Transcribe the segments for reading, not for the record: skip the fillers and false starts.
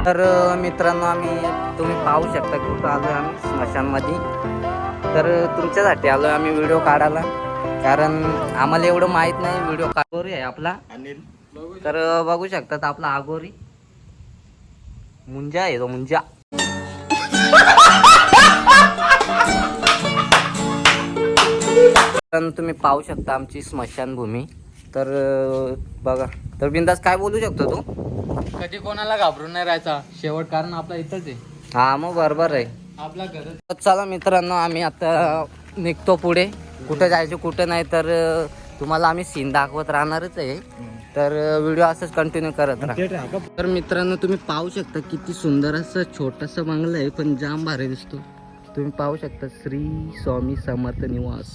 तर मित्रांनो तुम्ही पाहू शकता कुठं आलो आहे आम्ही स्मशानमध्ये. तर तुमच्यासाठी आलो आहे आम्ही व्हिडिओ काढायला, कारण आम्हाला एवढं माहीत नाही. व्हिडिओ आगोरी आहे आपला अनिल. तर बघू शकतात आपला आगोरी मुंजा आहे तो मुंजा. तुम्ही पाहू शकता आमची स्मशानभूमी. तर बघा, तर बिंदास काय बोलू शकतो तू? कधी कोणाला घाबरून नाही राहायचा शेवट, कारण आपला इथंच आहे. हा मग बरोबर आहे आपला घर. चला मित्रांनो, आम्ही आता निघतो पुढे. कुठं जायचं कुठं नाही, तर तुम्हाला आम्ही सीन दाखवत राहणारच आहे. तर व्हिडिओ असंच कंटिन्यू करत राहा. तर मित्रांनो तुम्ही पाहू शकता किती सुंदर असं छोटंसं बंगलं आहे, पण जाम भारी दिसतो. तुम्ही पाहू शकता श्री स्वामी समर्थ निवास.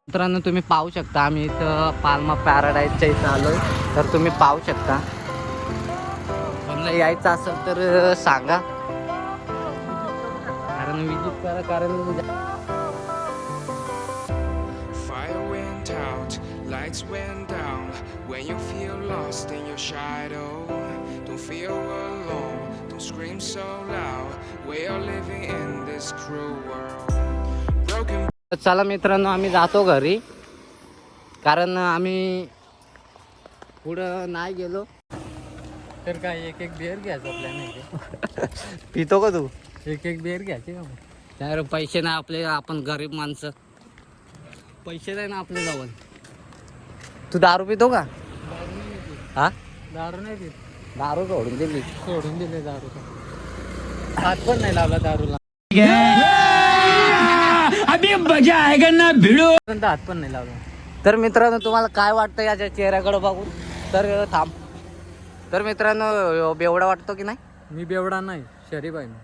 मित्रांनो तुम्ही पाहू शकता आम्ही इथं पाल्मा पॅराडाईजच्या इथं आलोय. तर तुम्ही पाहू शकता, यायचं असेल तर सांगा, कारण विजिट करा. कारण Fire went out, lights went down. When you feel lost in your shadow, don't feel alone, don't scream so loud. We are living in this cruel world. Broken. चला मित्रांनो आम्ही जातो घरी, कारण आम्ही पुढं नाही गेलो तर काय एक एक बिअर घ्यायचा प्लॅन आहे. पितो का तू? एक एक बिअर घ्यायची का? त्यावर पैसे नाही आपले, आपण गरीब माणसं, पैसे नाही ना आपले जवळ. तू दारू पितो का? हा दारू नाही पित. दारू सोडून दिली. सोडून दिले दारू. हात पण नाही लावला दारूला. अभी मजा आएगा ना भिड़ो. हात पण नाही लावला. तर मित्रांनो तुम्हाला काय वाटतं याच्या चेहऱ्याकडे बघून? तर थांब. तर मित्रांनो बेवडा वाटतो की नाही? मी बेवडा नाही, शरीफ आहे मी.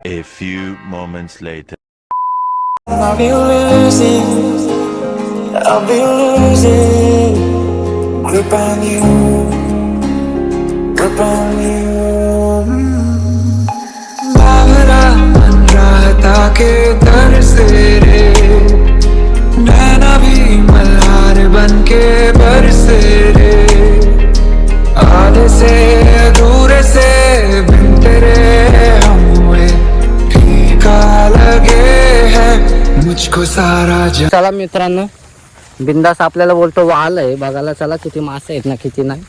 A few moments later. I'll be losing grip on you, grip on you. बाहरा बन रहा था के दर से रे, नैना भी मल्हार बन के बरसे रे. आधे से अधूरे से बिन तेरे हम हुए, फीका लगे है मुझको सारा जहां. चला मित्रांनो, बिंदास आपल्याला बोलतो वाल आहे बघायला. चला किती मासे आहेत ना किती नाही.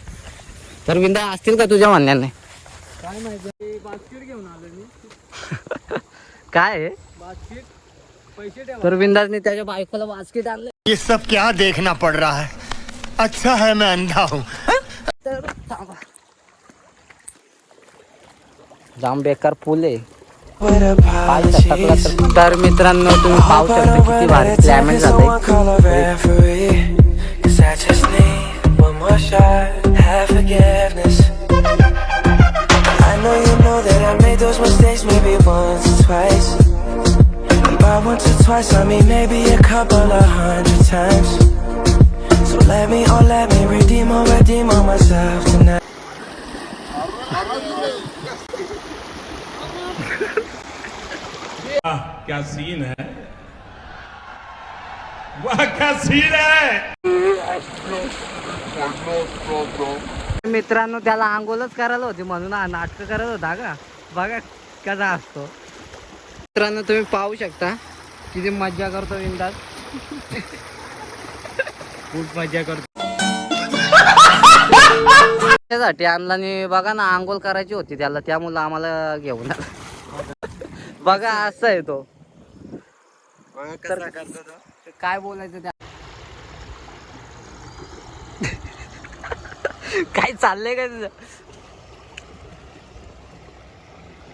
तर बिंदा असतील का तुझ्या म्हणण्याने? काय माहिती, बास्केट घेऊन आलो मी. काय आहे बास्केट, पैसे ठेवा. तर बिंदासने त्याच्या बायकोला बास्केट आणलं. ये सब क्या देखना पड़ रहा है? अच्छा है मैं अंधा हूँ. तर थांबा, जाम बेकार पूल आहे. पाहू शकता तुला तर मित्रांनो तुम्ही पाहू शकता किती भारी क्लायमेट झालंय. I know you know that I made those mistakes maybe once or twice. By once or twice I mean maybe a couple of 100 times. So let me redeem on myself tonight. क्या scene है, वाह क्या scene है. मित्रांनो त्याला आंघोळच करायला होती म्हणून नाटक करत होता का. बघा कसा असतो. मित्रांनो तुम्ही पाहू शकता किती मज्जा करतो बिंदास. खूप मजा करतो. त्यासाठी आणला आणि बघा ना आंघोळ करायची होती त्याला, त्यामुळे आम्हाला घेऊन आला. बघा असं आहे तो. तर काय बोलायचं त्या काय चाललंय काय तुझं?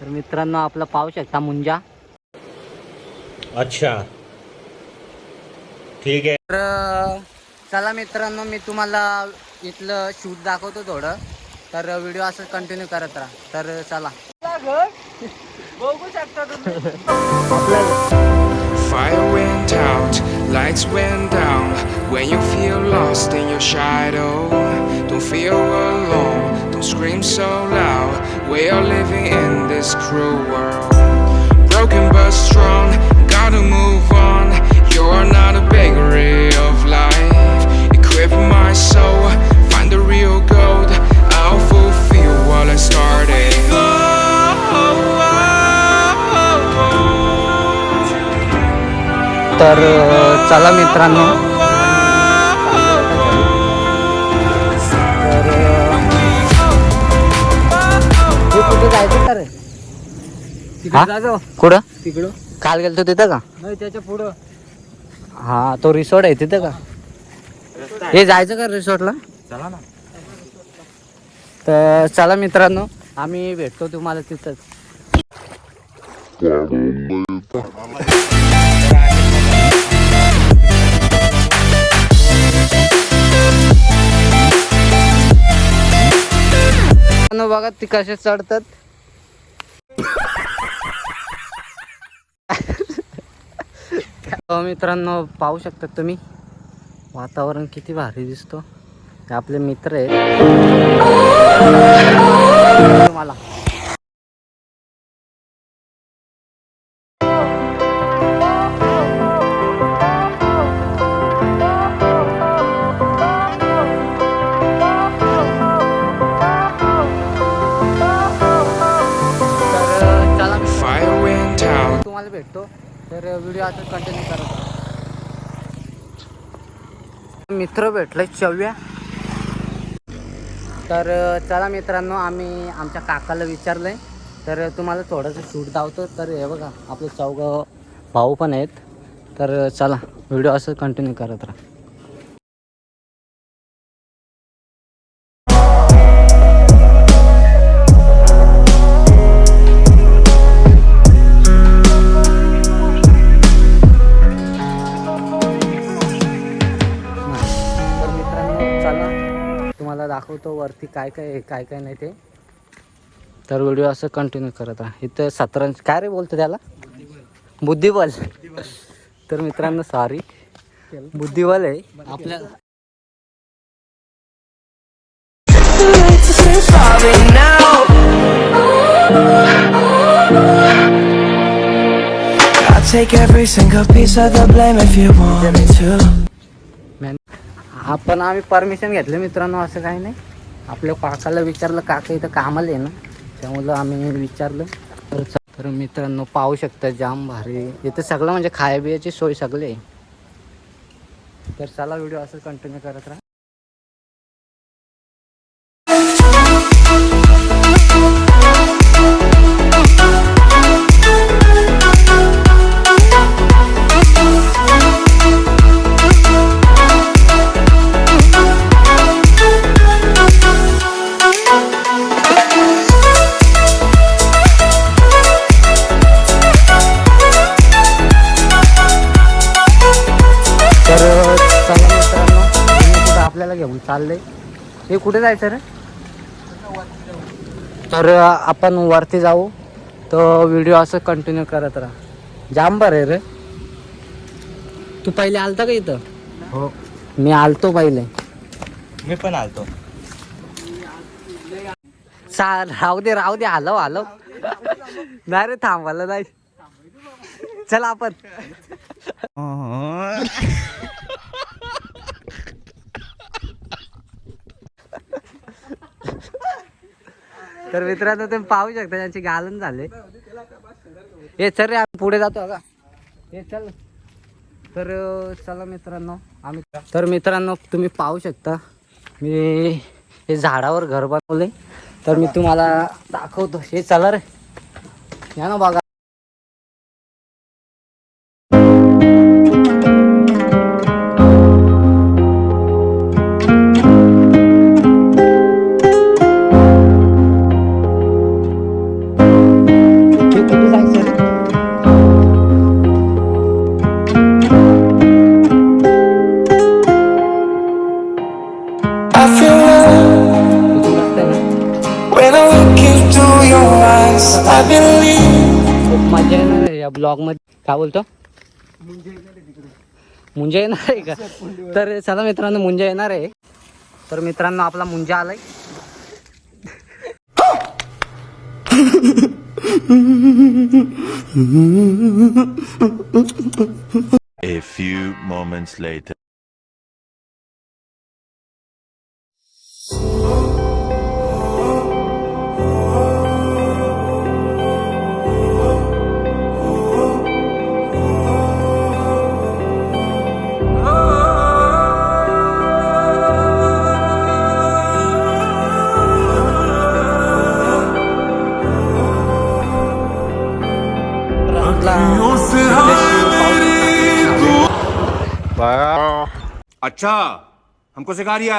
तर मित्रांनो आपलं पाहू शकता मुंजा. अच्छा ठीक है. तर चला मित्रांनो मी तुम्हाला इथलं शूट दाखवतो थोडं. तर व्हिडिओ असं कंटिन्यू करत राहा. तर चला. बघू शकता तुम्ही. Fire went out, lights went down. When you feel lost in your shadow, don't feel alone, don't scream so loud. We are living in this cruel world. Broken but strong, gotta move on. You're not a bakery of life. Equip my soul, find the real gold. I'll तर चला मित्रांनो, तर हे कुठे जायचं का रे? तिकडे जायचं कुठं? तिकडं काल गेलतो तिथं का? नाही त्याच्या पुढं हा, तो रिसॉर्ट आहे तिथं का? हे जायचं का रिसॉर्टला? चला ना. तर चला मित्रांनो, आम्ही भेटतो तुम्हाला तिथंच. बघा ती कसे चढतात. मित्रांनो पाहू शकतात तुम्ही, वातावरण किती भारी दिसतो. हे आपले मित्र आहेत. तुम्हाला Fire went out. तुम्हाला भेटतो. तर व्हिडिओ आता कंटिन्यू करत राहा. मित्र भेटले चव्या. तर चला मित्रांनो, आम्ही आमच्या काकाला विचारलंय, तर तुम्हाला थोडंसं शूट दावतो. तर हे बघा आपले 4 भाऊ पण आहेत. तर चला व्हिडिओ असं कंटिन्यू करत राहा. तर मित्रांनो चला तुम्हाला दाखवतो वरती काय काय नाही ते. तर व्हिडिओ असं कंटिन्यू करत राहा. इथं 17 काय रे बोलतो त्याला, बुद्धिबल. तर मित्रांनो सॉरी, बुद्धिबल आहे आपल्या. I'll take every single piece of the blame if you want me to. आपण आम्ही परमिशन घेतलं मित्रांनो, असं काही नाही. आपल्या काकाला विचारलं, काका इथं कामाला आहे ना, त्यामुळं आम्ही विचारलं. तर मित्रांनो पाहू शकता, जाम भारी इथं सगळं म्हणजे खाया बियाची सोय सगळी आहे. तर चला व्हिडिओ असं कंटिन्यू करत राहा. आपल्याला घेऊन चाललंय. हे कुठे जायचं रे? तर आपण वरती जाऊ. तो व्हिडिओ असं कंटिन्यू करत राहा. जाम बरं आहे रे. तू पहिले आलता का इथं? हो, मी आलतो पहिले. मी पण आलतो. राहू दे आलो नाही रे, थांबायला नाही. चला आपण. तर मित्रांनो तुम्ही पाहू शकता, त्यांची गालन झाले. हे चल रे, आम्ही पुढे जातो का? हे चल. तर चला मित्रांनो, मित्रांनो तुम्ही पाहू शकता, मी हे झाडावर घर बनवले. तर मी तुम्हाला दाखवतो. हे चला रे, या ना बघा. I feel love when I look into your eyes. I believe. खूप मजा येणार आहे या ब्लॉग मध्ये. काय बोलतो? मुंजा येणार आहे का? तर चला मित्रांनो, मुंजा येणार आहे. तर मित्रांनो आपला मुंजा आलाय. A few moments later. अच्छा हमको सिखा रिया